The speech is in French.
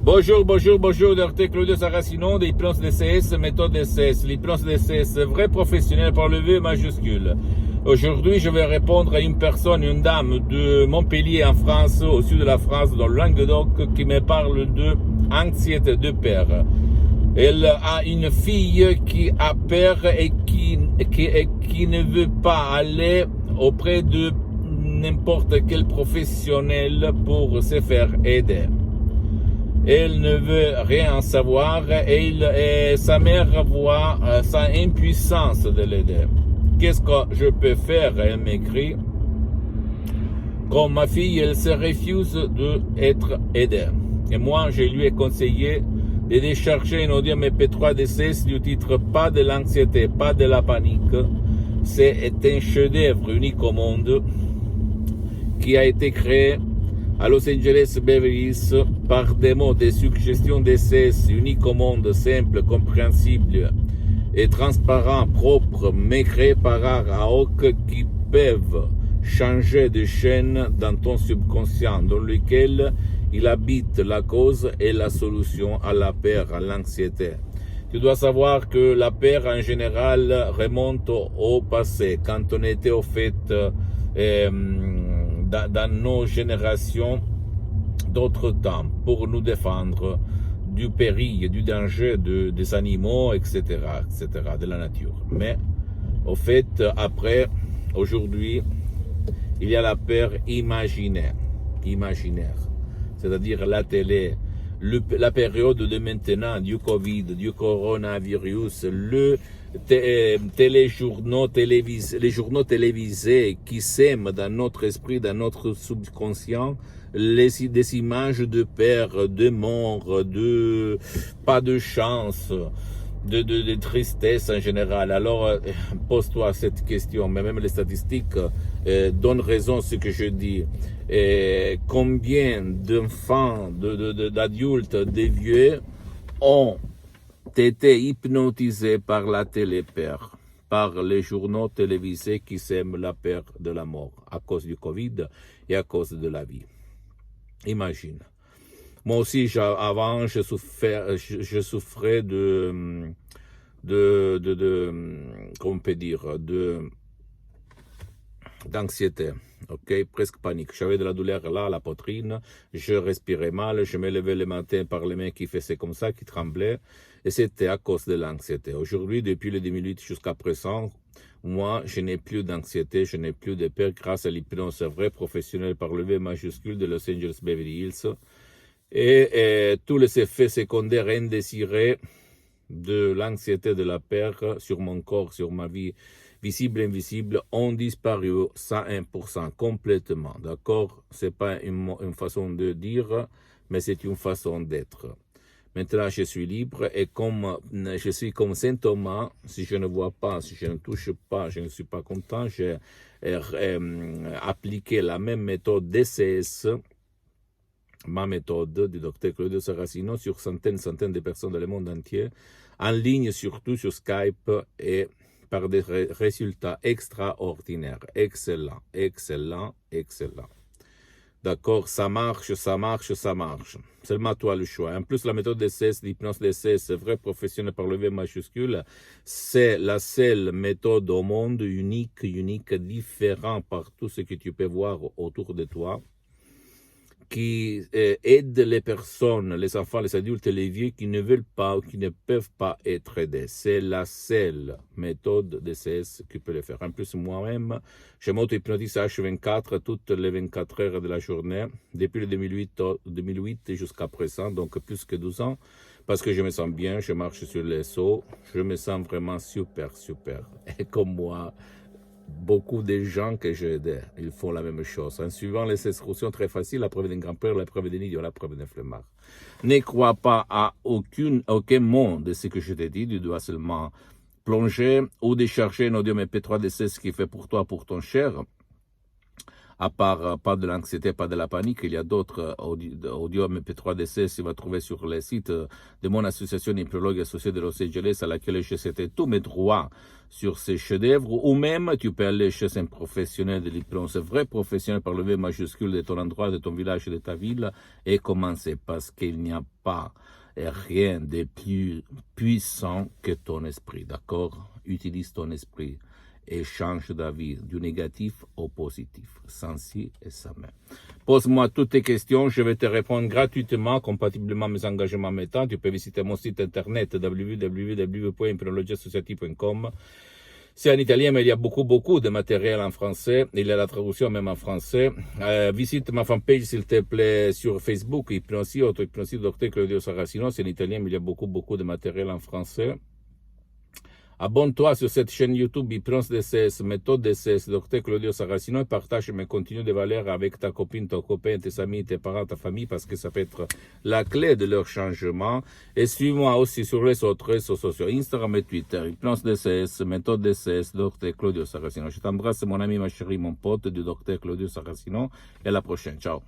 Bonjour, Dr. Claudio Saracino de l'hypnose DCS, méthode DCS. L'hypnose DCS, vrai professionnel par le V majuscule. Aujourd'hui, je vais répondre à une personne, une dame de Montpellier en France, au sud de la France, dans le Languedoc, qui me parle de anxiété de père. Elle a une fille qui a peur et qui ne veut pas aller auprès de n'importe quel professionnel pour se faire aider. Elle ne veut rien savoir et sa mère voit sa impuissance de l'aider. Qu'est-ce que je peux faire? Elle m'écrit. Comme ma fille, elle se refuse d'être aidée. Et moi, je lui ai conseillé de décharger un audio MP3 DCS du titre Pas de l'anxiété, pas de la panique. C'est un chef-d'œuvre unique au monde qui a été créé à Los Angeles Beverly Hills par des mots de suggestions DCS uniques au monde, simple, compréhensible et transparent, propre, mais créé par Araok qui peuvent changer de chaîne dans ton subconscient, dans lequel il habite la cause et la solution à la peur, à l'anxiété. Tu dois savoir que la peur en général remonte au passé, quand on était au fait dans nos générations d'autres temps pour nous défendre du péril, du danger des animaux, etc., de la nature. Mais au fait, après, aujourd'hui, il y a la peur imaginaire, c'est-à-dire la télé, la période de maintenant du Covid, du coronavirus, les journaux télévisés qui sèment dans notre esprit, dans notre subconscient, des images de peur, de mort, de pas de chance, de tristesse en général. Alors, pose-toi cette question, mais même les statistiques donnent raison à ce que je dis. Combien d'enfants, d'adultes, de vieux ont été hypnotisés par la télépeur, par les journaux télévisés qui sèment la peur de la mort à cause du Covid et à cause de la vie. Imagine. Moi aussi, avant, je souffrais comment on peut dire, d'anxiété, ok, presque panique. J'avais de la douleur là, à la poitrine, je respirais mal, je me levais le matin par les mains qui faisaient comme ça, qui tremblaient, et c'était à cause de l'anxiété. Aujourd'hui, depuis le 2008 jusqu'à présent, moi, je n'ai plus d'anxiété, je n'ai plus de peur grâce à l'hypnose vraie professionnelle par le V majuscule de Los Angeles Beverly Hills. Et tous les effets secondaires indésirés de l'anxiété, de la peur sur mon corps, sur ma vie, visible et invisible, ont disparu 101%, complètement. D'accord? C'est pas une façon de dire, mais c'est une façon d'être. Maintenant, je suis libre et comme je suis comme Saint Thomas, si je ne vois pas, si je ne touche pas, je ne suis pas content, j'ai appliqué la même méthode DCS, ma méthode du Dr. Claudio Saracino sur centaines de personnes dans le monde entier, en ligne surtout sur Skype et par des résultats extraordinaires, excellents. D'accord, ça marche. Seulement toi le choix. En plus, la méthode DCS, l'hypnose DCS, vrai professionnel par le V majuscule, c'est la seule méthode au monde unique, différente par tout ce que tu peux voir autour de toi, qui aide les personnes, les enfants, les adultes et les vieux qui ne veulent pas ou qui ne peuvent pas être aidés. C'est la seule méthode DCS qui peut le faire. En plus, moi-même, je m'auto-hypnotise H24 toutes les 24 heures de la journée, depuis le 2008 jusqu'à présent, donc plus que 12 ans, parce que je me sens bien, je marche sur les os, je me sens vraiment super. Et comme moi, beaucoup de gens que j'ai aidés, ils font la même chose. En suivant les instructions très faciles, la preuve d'un grand-père, la preuve d'un idiot, la preuve d'un flemmard. Ne crois pas à aucun mot de ce que je t'ai dit. Tu dois seulement plonger ou décharger un audio MP3 DCS qui fait pour toi, pour ton cher, à part pas de l'anxiété, pas de la panique, il y a d'autres audio MP3 DCS, tu vas trouver sur le site de mon association Hypnologue associée de Los Angeles, à laquelle j'ai cédé tous mes droits sur ces chefs-d'œuvre, ou même tu peux aller chez un professionnel de l'hypnose, vrai professionnel par le V majuscule de ton endroit, de ton village, de ta ville, et commencer, parce qu'il n'y a pas rien de plus puissant que ton esprit, d'accord? Utilise ton esprit et change d'avis du négatif au positif, sans si et sans mais. Pose-moi toutes tes questions, je vais te répondre gratuitement, compatiblement à mes engagements mettants. Tu peux visiter mon site internet www.hypnologieassociative.com. C'est en italien, mais il y a beaucoup de matériel en français. Il y a la traduction même en français. Visite ma fanpage, s'il te plaît, sur Facebook, Hypnosie, Auto-Hypnosie, Dr Claudio Saracino. C'est en italien, mais il y a beaucoup de matériel en français. Abonne-toi sur cette chaîne YouTube Hypnose DCS, méthode DCS, Dr Claudio Saracino, et partage mes contenus de valeur avec ta copine, ton copain, tes amis, tes parents, ta famille, parce que ça peut être la clé de leur changement. Et suis-moi aussi sur les autres réseaux sociaux, Instagram et Twitter, Hypnose DCS, méthode DCS, Dr Claudio Saracino. Je t'embrasse, mon ami, ma chérie, mon pote, du Dr Claudio Saracino, et à la prochaine. Ciao.